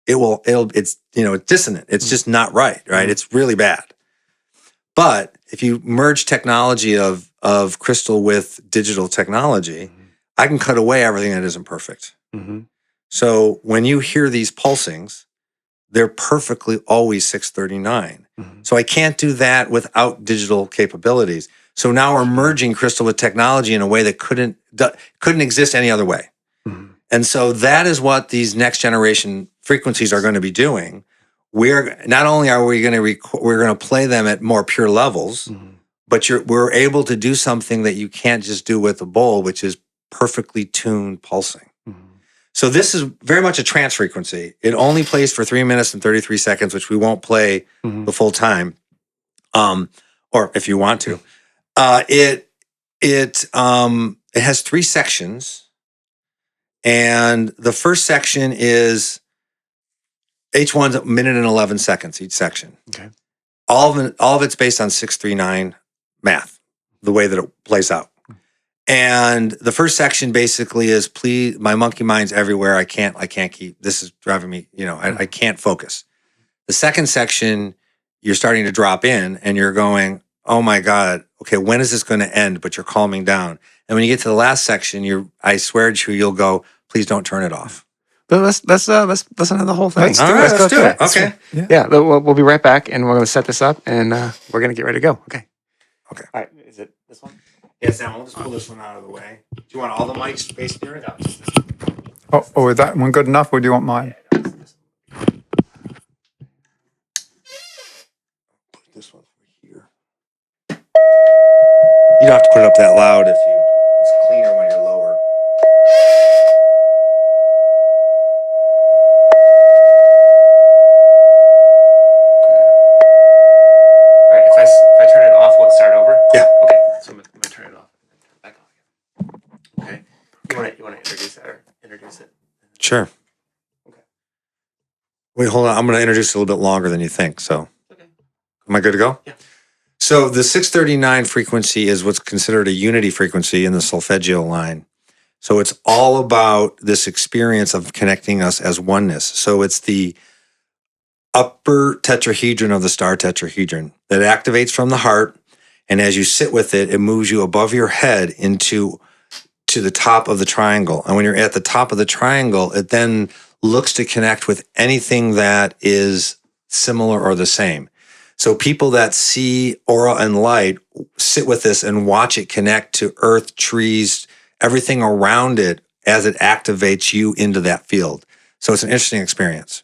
It's dissonant. It's just not right? It's really bad. But if you merge technology of crystal with digital technology, I can cut away everything that isn't perfect. So when you hear these pulsings, they're perfectly always 639. So I can't do that without digital capabilities. So now we're merging crystal with technology in a way that couldn't exist any other way. And so that is what these next generation frequencies are going to be doing. We're not only are we going to we're going to play them at more pure levels, but we're able to do something that you can't just do with a bowl, which is perfectly tuned pulsing. So this is very much a trance frequency. It only plays for 3 minutes and 33 seconds, which we won't play the full time, or if you want to. It has 3 sections, and the first section is each one's a minute and 11 seconds each section. Okay, all of it's based on 639 math, the way that it plays out. And the first section basically is, please, my monkey mind's everywhere. I can't keep, this is driving me, I can't focus. The second section, you're starting to drop in and you're going, oh my God, okay, when is this going to end? But you're calming down. And when you get to the last section, I swear to you, you'll go, please don't turn it off. But let's listen to the whole thing. Let's do All it. right, go let's do through it. Okay. Yeah, we'll be right back, and we're going to set this up, and we're going to get ready to go. Okay. Okay. All right. Is it this one? Yeah, Sam. We'll just pull this one out of the way. Do you want all the mics spaced near it? No, just this one. Oh, is that one good enough, or do you want mine? Yeah, no, this one. Put this one here. You don't have to put it up that loud if you. It's cleaner when you're lower. All right. If I turn it off, will it start over? Yeah. Okay. So I'm gonna turn it off and then turn it back on again. Okay. You want to introduce that or introduce it? Sure. Okay. Wait, hold on. I'm going to introduce it a little bit longer than you think. So, Okay. am I good to go? Yeah. So, the 639 frequency is what's considered a unity frequency in the solfeggio line. So, it's all about this experience of connecting us as oneness. So, it's the upper tetrahedron of the star tetrahedron that activates from the heart. And as you sit with it, it moves you above your head to the top of the triangle. And when you're at the top of the triangle, it then looks to connect with anything that is similar or the same. So people that see aura and light sit with this and watch it connect to earth, trees, everything around it as it activates you into that field. So it's an interesting experience.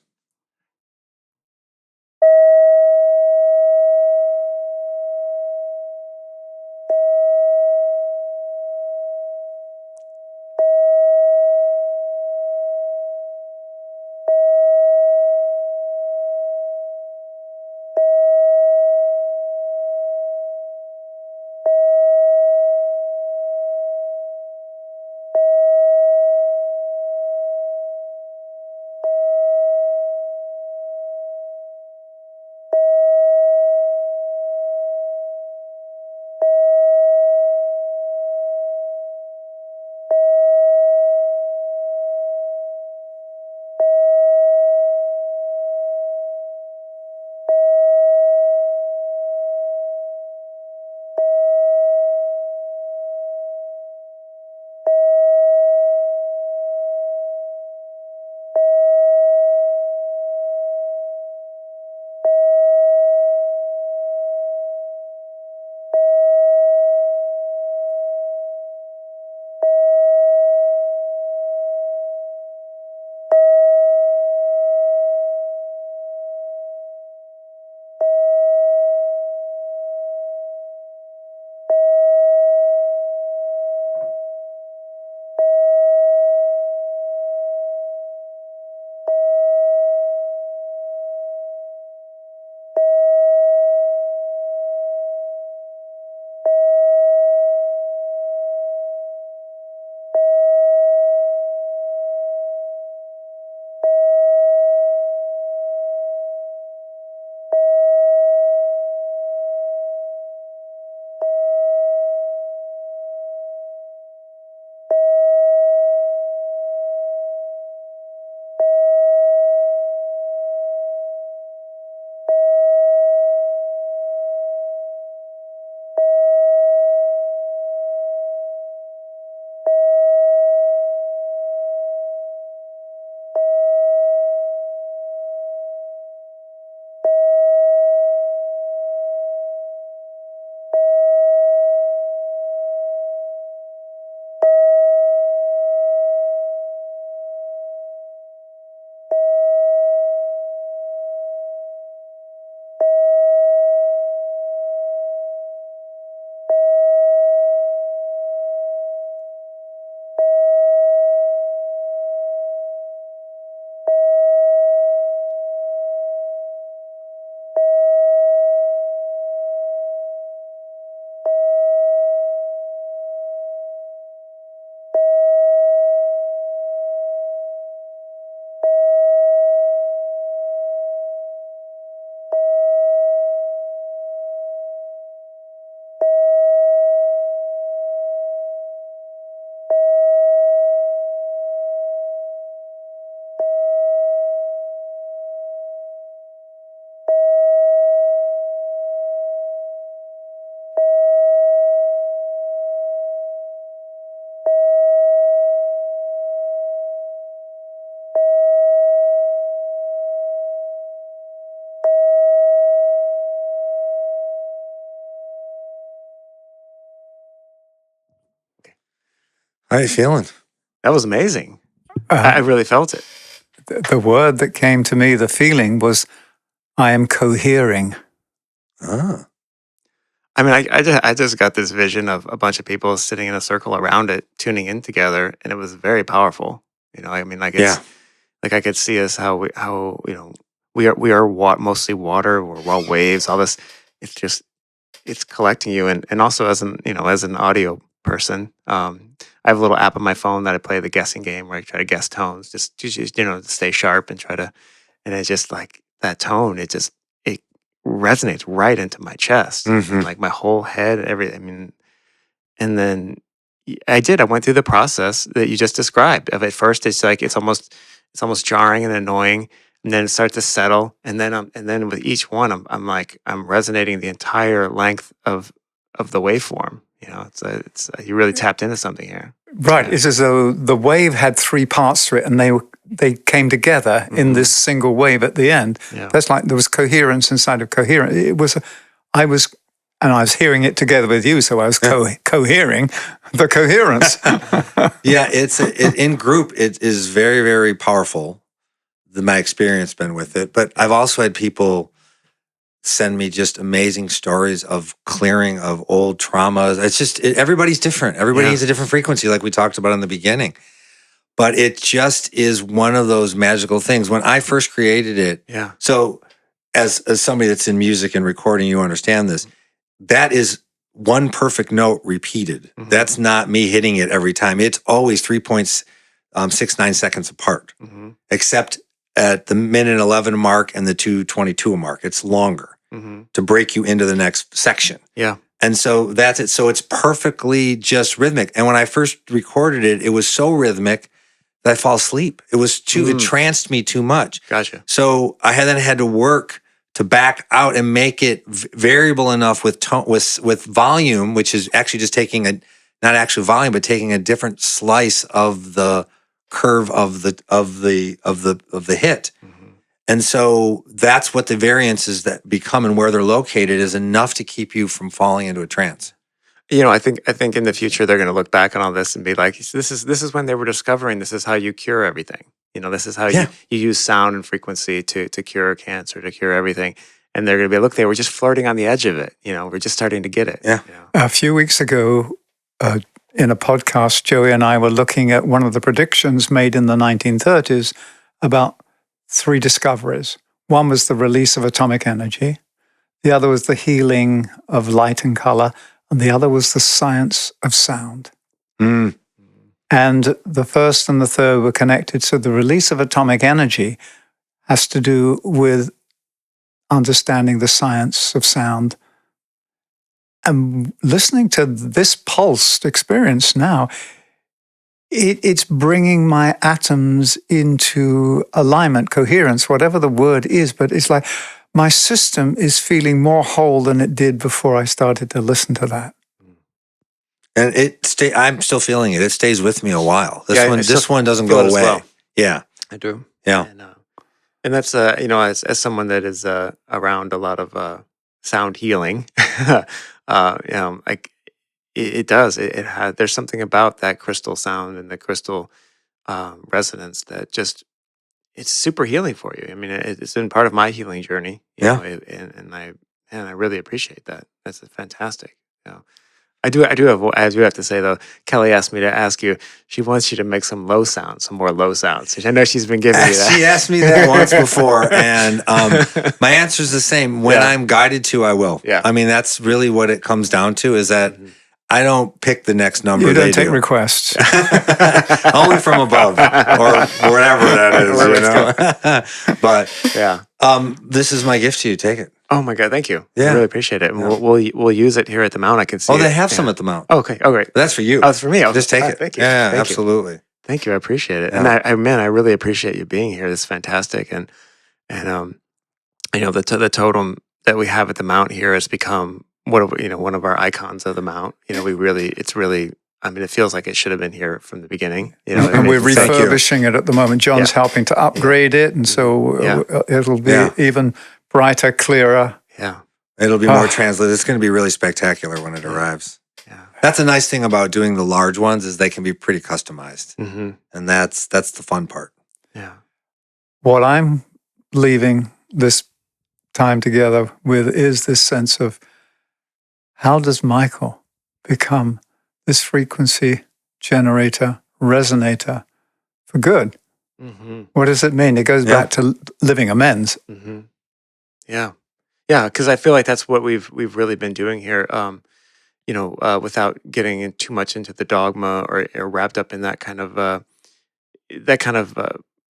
How you feeling? That was amazing. I really felt it. The word that came to me, the feeling was, I am cohering. Ah. I mean, I just got this vision of a bunch of people sitting in a circle around it, tuning in together, and it was very powerful. I mean, like it's like I could see us how we are mostly water, we're all waves, all this. It's collecting you, and also as an audio person, I have a little app on my phone that I play the guessing game where I try to guess tones, just to stay sharp and try to, and it's just like that tone, it resonates right into my chest, and like my whole head, everything. I mean, and then I went through the process that you just described. Of at first, it's like it's almost jarring and annoying, and then it starts to settle, and then with each one, I'm resonating the entire length of the waveform. It's you really tapped into something here. Right. It's as though the wave had three parts to it, and they came together in this single wave at the end. Yeah. That's like there was coherence inside of coherence. I was hearing it together with you, so I was cohering the coherence. Yeah, in group. It is very, very powerful. My experience been with it, but I've also had people send me just amazing stories of clearing of old traumas. It's just everybody's different. Everybody needs a different frequency, like we talked about in the beginning. But it just is one of those magical things. When I first created it, so as somebody that's in music and recording, you understand this. That is one perfect note repeated. That's not me hitting it every time. It's always 3.69 seconds apart, except at the minute 11 mark and the 2:22 mark. It's longer to break you into the next section. Yeah. And so that's it. So it's perfectly just rhythmic. And when I first recorded it, it was so rhythmic that I fall asleep. It was it tranced me too much. Gotcha. So I then had to work to back out and make it variable enough with tone, with volume, which is actually just taking not actual volume, but taking a different slice of the curve of the hit. And so that's what the variances that become and where they're located is enough to keep you from falling into a trance. I think in the future they're going to look back on all this and be like, this is when they were discovering this is how you cure everything. This is how you use sound and frequency to cure cancer, to cure everything. And they're going to be, look, they were just flirting on the edge of it. We're just starting to get it. Yeah. A few weeks ago, in a podcast, Joey and I were looking at one of the predictions made in the 1930s about three discoveries. One was the release of atomic energy. The other was the healing of light and color. And the other was the science of sound. And the first and the third were connected. So the release of atomic energy has to do with understanding the science of sound. And listening to this pulsed experience now, it's bringing my atoms into alignment, coherence, whatever the word is, but it's like my system is feeling more whole than it did before I started to listen to that. And I'm still feeling it. It stays with me a while. This one doesn't go away. Well. Yeah. I do. Yeah. And that's, as someone that is around a lot of sound healing, like it does. There's something about that crystal sound and the crystal resonance that just, it's super healing for you. I mean, it's been part of my healing journey. You know, and I really appreciate that. That's fantastic. I do have to say though, Kelly asked me to ask you, she wants you to make some more low sounds. I know she's been giving you that. She asked me that once before, and my answer is the same. When I'm guided to, I will. Yeah. I mean, that's really what it comes down to, is that I don't pick the next number. You don't take requests. Only from above, or wherever that is, But this is my gift to you. Take it. Oh my God, thank you. Yeah. I really appreciate it. And we'll use it here at the Mount. I can see. Oh, they have some at the Mount. Oh, okay. Oh, great. That's for you. Oh, it's for me. Just take it. Thank you. Yeah, Thank absolutely. You. Thank you. I appreciate it. Yeah. And I really appreciate you being here. This is fantastic. And the totem that we have at the Mount here has become one of our icons of the Mount. It feels like it should have been here from the beginning. And we're refurbishing it at the moment. John's helping to upgrade it, and so it'll be even brighter, clearer. Yeah. It'll be more translated. It's going to be really spectacular when it arrives. Yeah. That's a nice thing about doing the large ones is they can be pretty customized. Mm-hmm. And that's the fun part. Yeah. What I'm leaving this time together with is this sense of how does Michael become this frequency generator, resonator for good? Mm-hmm. What does it mean? It goes back to living amends. Mm-hmm. Yeah. Yeah, because I feel like that's what we've really been doing here. Without getting too much into the dogma or wrapped up in that kind of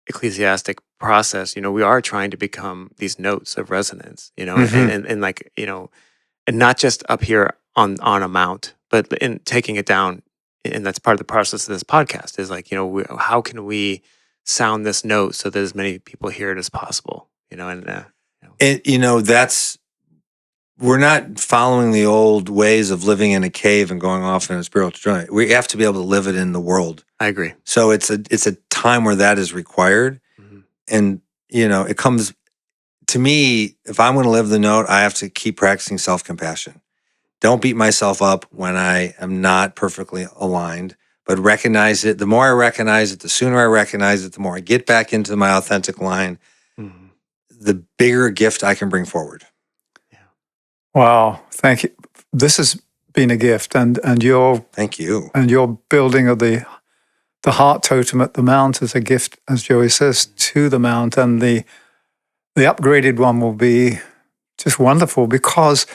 ecclesiastic process. We are trying to become these notes of resonance. And like and not just up here on a mount, but in taking it down. And that's part of the process of this podcast. Is like how can we sound this note so that as many people hear it as possible. That's, we're not following the old ways of living in a cave and going off in a spiritual journey. We have to be able to live it in the world. I agree. So it's a time where that is required. Mm-hmm. And, it comes to me, if I'm going to live the note, I have to keep practicing self-compassion. Don't beat myself up when I am not perfectly aligned, but recognize it. The more I recognize it, the sooner I recognize it, the more I get back into my authentic line, Mm-hmm. the bigger gift I can bring forward. Wow, thank you. This has been a gift, and your Thank you. And your building of the heart totem at the mount is a gift, as Joey says, to the mount, and the upgraded one will be just wonderful because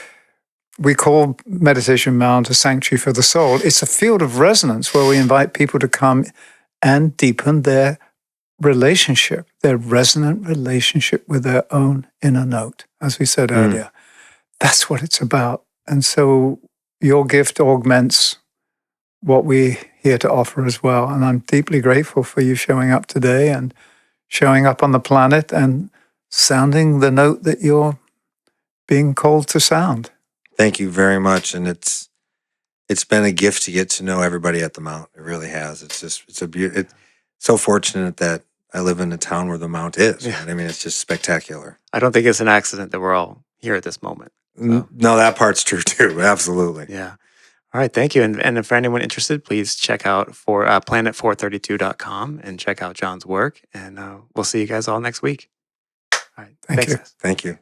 we call Meditation Mount a sanctuary for the soul. It's a field of resonance where we invite people to come and deepen their relationship, their resonant relationship with their own inner note, as we said earlier. That's what it's about. And so your gift augments what we're here to offer as well. And I'm deeply grateful for you showing up today and showing up on the planet and sounding the note that you're being called to sound. Thank you very much. And it's been a gift to get to know everybody at the Mount. It really has. It's so fortunate that I live in a town where the Mount is. Yeah. Right? I mean, it's just spectacular. I don't think it's an accident that we're all here at this moment. So. No, that part's true too. Absolutely. Yeah. All right. Thank you. And for anyone interested, please check out for planet432.com and check out John's work. And we'll see you guys all next week. All right. Thank Thanks, you. guys. Thank you.